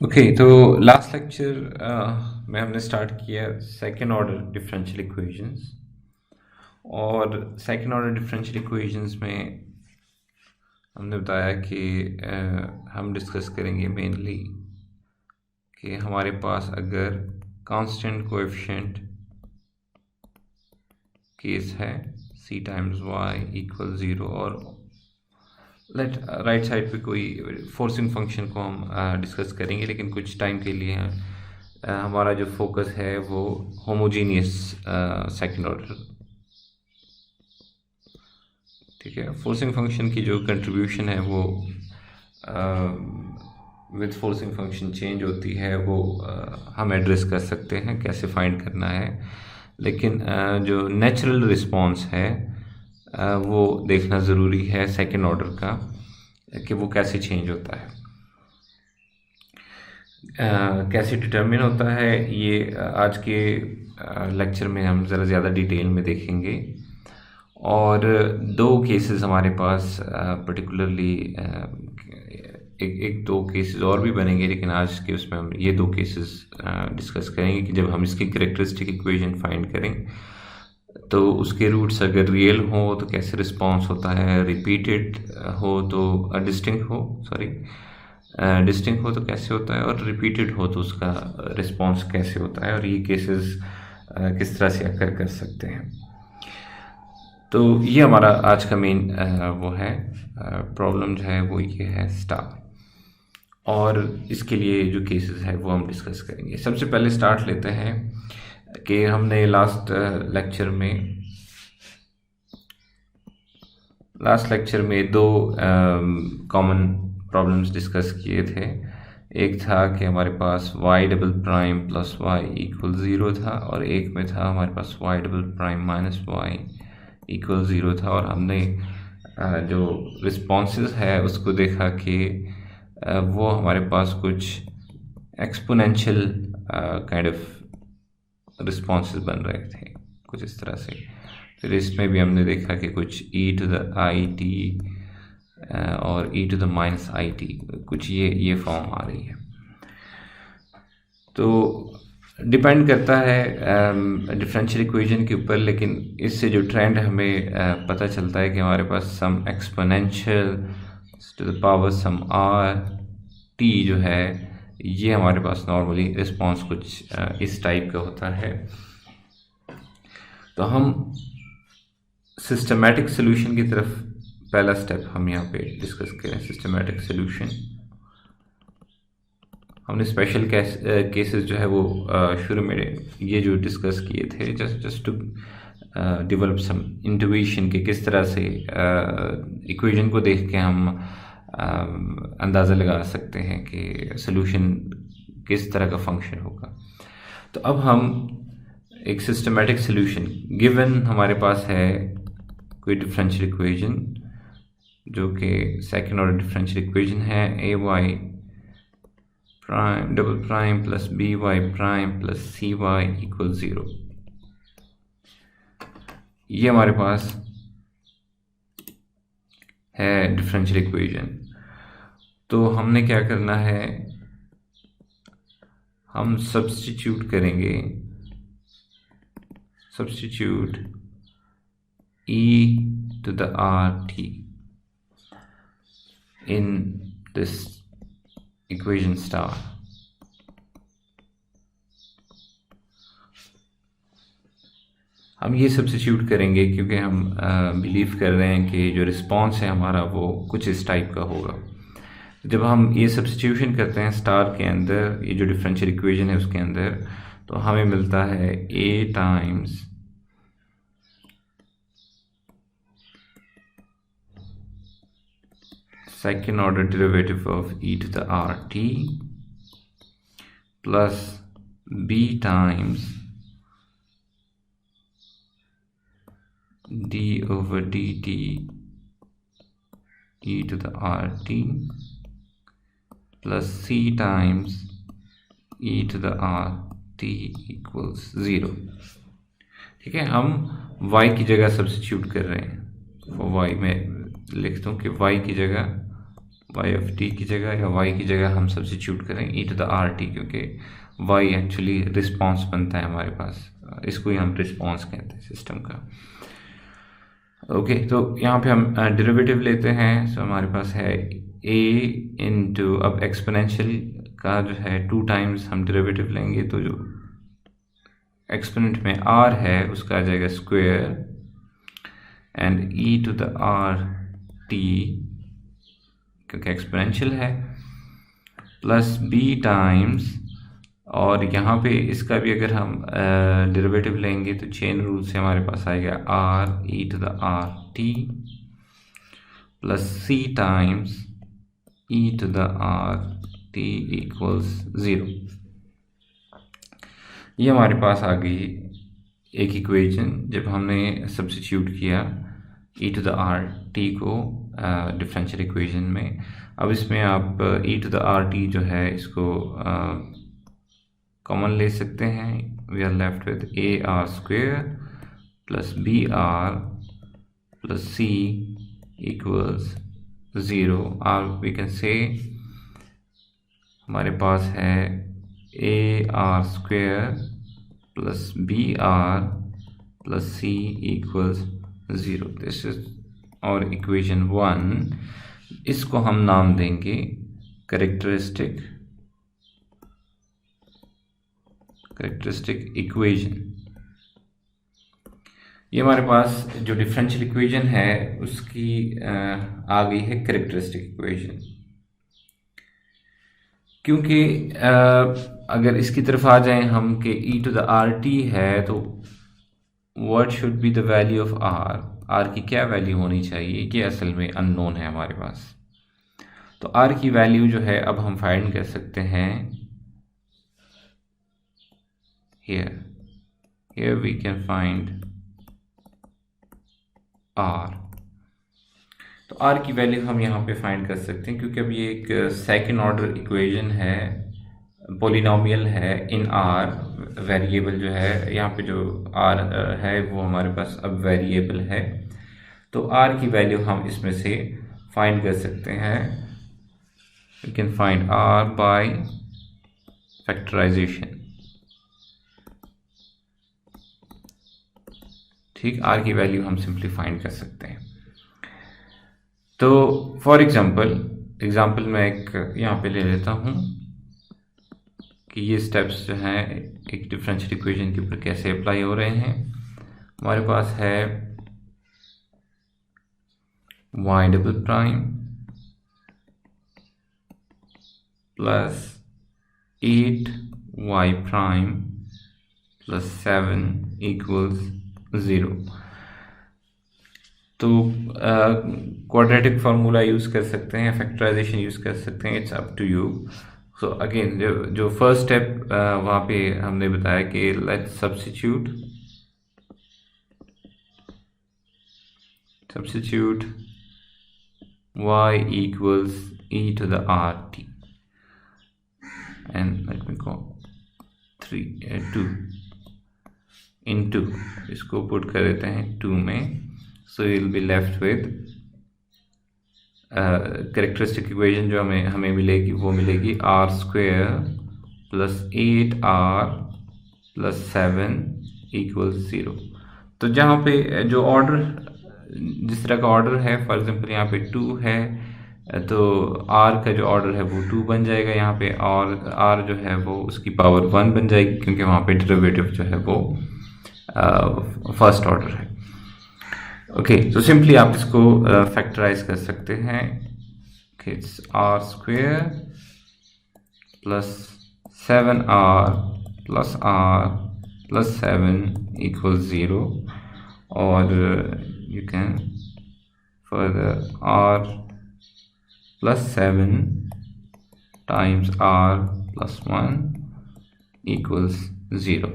Okay, तो last lecture में हमने स्टार्ट किया सेकेंड ऑर्डर डिफरेंशियल इक्वेशंस। और सेकेंड ऑर्डर डिफरेंशियल इक्वेशंस में हमने बताया कि हम डिस्कस करेंगे मेनली कि हमारे पास अगर कांस्टेंट कोएफिशिएंट केस है c टाइम्स y इक्वल 0, और लेट राइट साइड पे कोई फोर्सिंग फंक्शन को हम डिस्कस करेंगे, लेकिन कुछ टाइम के लिए हमारा जो फोकस है वो होमोजीनियस सेकंड ऑर्डर। ठीक है, फोर्सिंग फंक्शन की जो कंट्रीब्यूशन है वो विद फोर्सिंग फंक्शन चेंज होती है, वो हम एड्रेस कर सकते हैं कैसे फाइंड करना है। लेकिन जो नेचुरल रिस्पॉन्स है वो देखना ज़रूरी है सेकंड ऑर्डर का, कि वो कैसे चेंज होता है, कैसे डिटरमिन होता है। ये आज के लेक्चर में हम ज़रा ज़्यादा डिटेल में देखेंगे। और दो केसेस हमारे पास पर्टिकुलरली एक दो केसेस और भी बनेंगे, लेकिन आज के उसमें हम ये दो केसेस डिस्कस करेंगे कि जब हम इसकी कैरेक्टरिस्टिक इक्वेशन फाइंड करें तो उसके रूट्स अगर रियल हो तो कैसे रिस्पॉन्स होता है, रिपीटेड हो तो डिस्टिंक्ट हो तो कैसे होता है, और रिपीटेड हो तो उसका रिस्पॉन्स कैसे होता है, और ये केसेस किस तरह से अकर कर सकते हैं। तो ये हमारा आज का मेन वो है प्रॉब्लम जो है वो ये है स्टार, और इसके लिए जो केसेस है वो हम डिस्कस करेंगे। सबसे पहले स्टार्ट लेते हैं कि हमने लास्ट लेक्चर में दो कॉमन प्रॉब्लम्स डिस्कस किए थे। एक था कि हमारे पास y double prime plus y equal 0 था, और एक में था हमारे पास y double prime minus y equal 0 था। और हमने जो रिस्पॉन्सेस है उसको देखा कि वो हमारे पास कुछ एक्सपोनेंशियल काइंड ऑफ रिस्पॉन्सेस बन रहे थे, कुछ इस तरह से। फिर इसमें भी हमने देखा कि कुछ e to the i t और e to the minus i t, कुछ ये फॉर्म आ रही है। तो डिपेंड करता है डिफरेंशियल इक्वेशन के ऊपर, लेकिन इससे जो ट्रेंड हमें पता चलता है कि हमारे पास some exponential to the power some R T जो है, ये हमारे पास नॉर्मली रिस्पॉन्स कुछ इस टाइप का होता है। तो हम सिस्टमैटिक सोल्यूशन की तरफ पहला स्टेप हम यहाँ पे डिस्कस करें। सिस्टमैटिक सोल्यूशन हमने स्पेशल केसेस जो है वो शुरू में ये जो डिस्कस किए थे, just to develop some intuition कि किस तरह से इक्वेशन को देख के हम अंदाज़ा लगा सकते हैं कि सोल्यूशन किस तरह का फंक्शन होगा। तो अब हम एक सिस्टमैटिक सोल्यूशन, गिवन हमारे पास है कोई डिफरेंशियल इक्वेशन जो कि सेकेंड ऑर्डर डिफरेंशियल इक्वेशन है, A Y prime double prime plus B Y prime plus C Y equal 0। ये हमारे पास है डिफरेंशियल इक्वेशन। तो हमने क्या करना है, हम सब्स्टिट्यूट करेंगे, substitute e to the rt in this equation star। हम ये सब्स्टिट्यूट करेंगे क्योंकि हम बिलीव कर रहे हैं कि जो रिस्पॉन्स है हमारा वो कुछ इस टाइप का होगा। जब हम ये सब्स्टिट्यूशन करते हैं स्टार के अंदर, ये जो डिफरेंशियल इक्वेशन है उसके अंदर, तो हमें मिलता है a times second order derivative of e to the rt plus b times d over dt e to the rt plus c times e to the rt equals 0। ठीक है, हम y की जगह सब्स्टिट्यूट कर रहे हैं। y में लिखता हूँ कि y की जगह वाई ऑफ टी की जगह या वाई की जगह हम सब्स्टिट्यूट करें ई टू द आर टी, क्योंकि वाई एक्चुअली रिस्पॉन्स बनता है हमारे पास, इसको ही हम रिस्पॉन्स कहते हैं सिस्टम का। ओके, तो यहाँ पे हम डेरिवेटिव लेते हैं। सो हमारे पास है a इंटू, अब एक्सपोनेंशियल का जो है 2 टाइम्स हम डेरिवेटिव लेंगे, तो जो एक्सपोनेंट में r है उसका आ जाएगा square and e to the r t, क्योंकि एक्सपोनेंशियल है, प्लस b टाइम्स, और यहाँ पे इसका भी अगर हम डेरिवेटिव लेंगे तो चेन रूल से हमारे पास आएगा r e to the r t plus c times e to the r t equals 0। ये हमारे पास आ गई एक इक्वेशन जब हमने सब्स्टिट्यूट किया e to the r t को डिफरेंशियल इक्वेशन में। अब इसमें आप e to the r T जो है इसको कॉमन ले सकते हैं। We are left with a r square plus b r plus c equals 0, और वी कैन से हमारे पास है a r square plus b r plus c equals 0। This is our equation 1। इसको हम नाम देंगे कैरेक्टरिस्टिक इक्वेशन। ये हमारे पास जो डिफरेंशियल इक्वेशन है उसकी आ गई है कैरेक्टरिस्टिक इक्वेशन, क्योंकि अगर इसकी तरफ आ जाएं हम कि e to the r t है, तो what should be the value of r की क्या वैल्यू होनी चाहिए, कि असल में अननोन है हमारे पास। तो r की वैल्यू जो है अब हम फाइंड कर सकते हैं। here we can find r। तो r की वैल्यू हम यहाँ पे फाइंड कर सकते हैं, क्योंकि अब ये एक सेकंड ऑर्डर इक्वेशन है, पॉलिनोमियल है इन r। वेरिएबल जो है यहाँ पे जो r है वो हमारे पास अब वेरिएबल है, तो r की वैल्यू हम इसमें से फाइंड कर सकते हैं। We can find r by factorization. ठीक, r की वैल्यू हम सिंपली फाइंड कर सकते हैं। तो फॉर एग्जाम्पल मैं एक यहाँ पे ले लेता हूँ कि ये स्टेप्स जो हैं एक डिफरेंशियल इक्वेशन के ऊपर कैसे अप्लाई हो रहे हैं। हमारे पास है y double prime plus 8y prime plus 7 equals 0। तो क्वाड्रेटिक फार्मूला यूज़ कर सकते हैं, फैक्टराइजेशन यूज़ कर सकते हैं, it's up to you. So again जो फर्स्ट स्टेप वहाँ पे हमने बताया कि let's substitute y equals e to the rt and let me go 2 into, इसको पुट कर देते हैं 2 में। So you will be left with characteristic equation जो हमें मिलेगी वो मिलेगी r square plus 8r plus 7 equals 0। तो जहाँ पे जो ऑर्डर जिस तरह का ऑर्डर है, फॉर एग्जांपल यहाँ पे 2 है तो r का जो ऑर्डर है वो 2 बन जाएगा यहाँ पे, और r जो है वो उसकी पावर 1 बन जाएगी, क्योंकि वहाँ पे डेरिवेटिव जो है वो फर्स्ट ऑर्डर है। ओके, तो सिंपली आप इसको फैक्टराइज कर सकते हैं। It's r square plus 7r plus r plus 7 equal 0, और you can further r plus 7 times r plus 1 equals 0।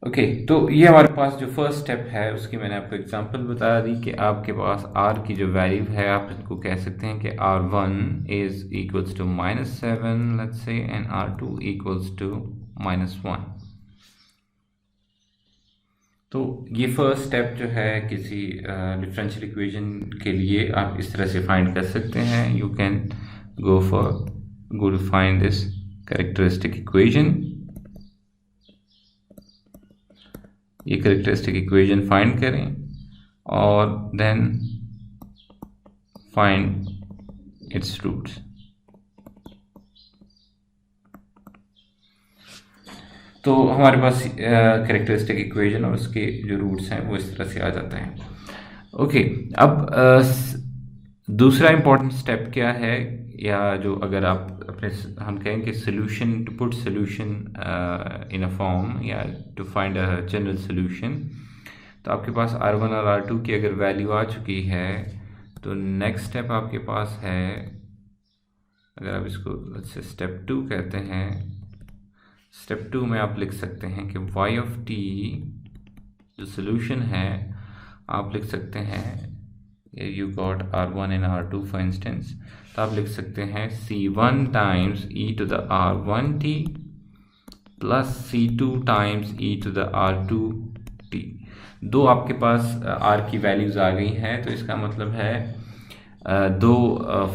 Okay, तो ये हमारे पास जो फर्स्ट स्टेप है उसकी मैंने आपको एग्जांपल बता दी कि आपके पास r की जो वैल्यू है आप इसको कह सकते हैं कि r1 is equals to -7 let's say, and r2 equals to -1। तो ये फर्स्ट स्टेप जो है किसी डिफरेंशियल इक्वेशन के लिए आप इस तरह से फाइंड कर सकते हैं. You can go to find this characteristic equation. ये कैरेक्टरिस्टिक इक्वेशन फाइंड करें और देन फाइंड इट्स रूट्स. तो हमारे पास कैरेक्टरिस्टिक इक्वेशन और उसके जो रूट्स हैं वो इस तरह से आ जाते हैं. ओके, अब दूसरा इम्पॉर्टेंट स्टेप क्या है, या जो अगर आप अपने हम कहेंगे solution, to put solution in a form या to find a general solution, तो आपके पास R1 और R2 की अगर वैल्यू आ चुकी है तो नेक्स्ट स्टेप आपके पास है, अगर आप इसको स्टेप 2 कहते हैं, स्टेप 2 में आप लिख सकते हैं कि y ऑफ t जो सोल्यूशन है आप लिख सकते हैं, you got R1 and R2 for instance, तो आप लिख सकते हैं C1 times e to the R1t plus C2 times e to the R2t. दो आपके पास R की वैल्यूज़ आ गई हैं, तो इसका मतलब है दो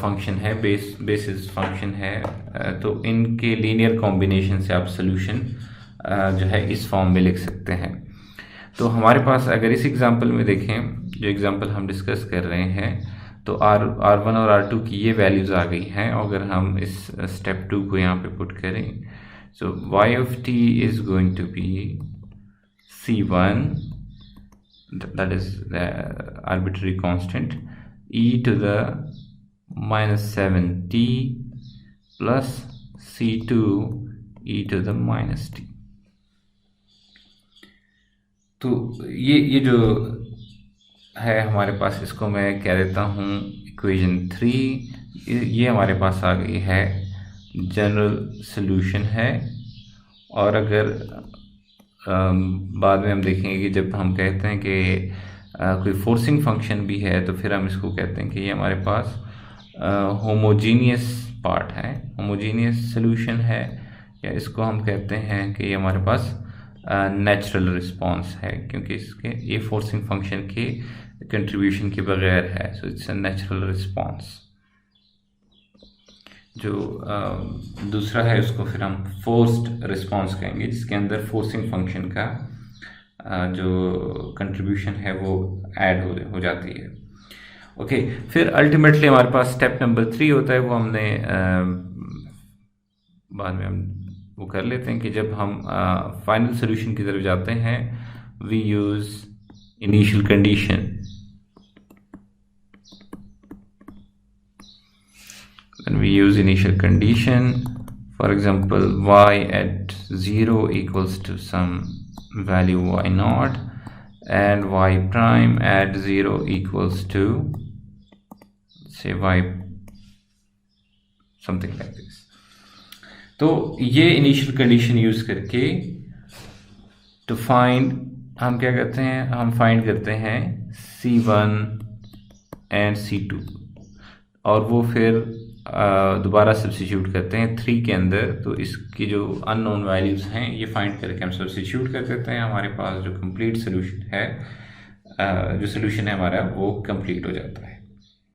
फंक्शन है, बेसिस फंक्शन है, तो इनके लीनियर कॉम्बिनेशन से आप सोल्यूशन जो है इस फॉर्म में लिख सकते हैं. तो हमारे पास अगर इस एग्जांपल में देखें, जो एग्जांपल हम डिस्कस कर रहे हैं, तो R1 और R2 की ये वैल्यूज़ आ गई हैं, और अगर हम इस स्टेप 2 को यहाँ पे पुट करें, so y of t is going to be C1, that is the arbitrary constant, e to the minus 7t plus C2 e to the minus t. तो ये जो है हमारे पास, इसको मैं कह देता हूँ इक्वेशन 3. ये हमारे पास आ गई है, जनरल सॉल्यूशन है. और अगर बाद में हम देखेंगे कि जब हम कहते हैं कि कोई फोर्सिंग फंक्शन भी है, तो फिर हम इसको कहते हैं कि ये हमारे पास होमोजीनियस पार्ट है, होमोजीनियस सॉल्यूशन है, या इसको हम कहते हैं कि ये हमारे पास नेचुरल रिस्पांस है, क्योंकि इसके ये फोर्सिंग फंक्शन के कंट्रीब्यूशन के बगैर है. So it's a natural response. जो दूसरा है उसको फिर हम फोर्स्ड रिस्पांस कहेंगे, जिसके अंदर फोर्सिंग फंक्शन का जो कंट्रीब्यूशन है वो ऐड हो जाती है. ओके, फिर अल्टीमेटली हमारे पास स्टेप नंबर 3 होता है, वो हमने बाद में हम वो कर लेते हैं कि जब हम फाइनल सोल्यूशन की तरफ जाते हैं, we use initial condition. When we use initial condition, for example, y at 0 equals to some value y naught, and y prime at 0 equals to, say, y something like this. तो ये initial condition use करके to find, हम क्या करते हैं, हम find करते हैं C1 एंड C2, और वो फिर दोबारा सब्स्टिट्यूट करते हैं 3 के अंदर. तो इसकी जो अननोन वैल्यूज़ हैं ये फाइंड करके हम सब्स्टिट्यूट कर देते हैं. हमारे पास जो कंप्लीट सोल्यूशन है, जो सोल्यूशन है हमारा, वो कंप्लीट हो जाता है.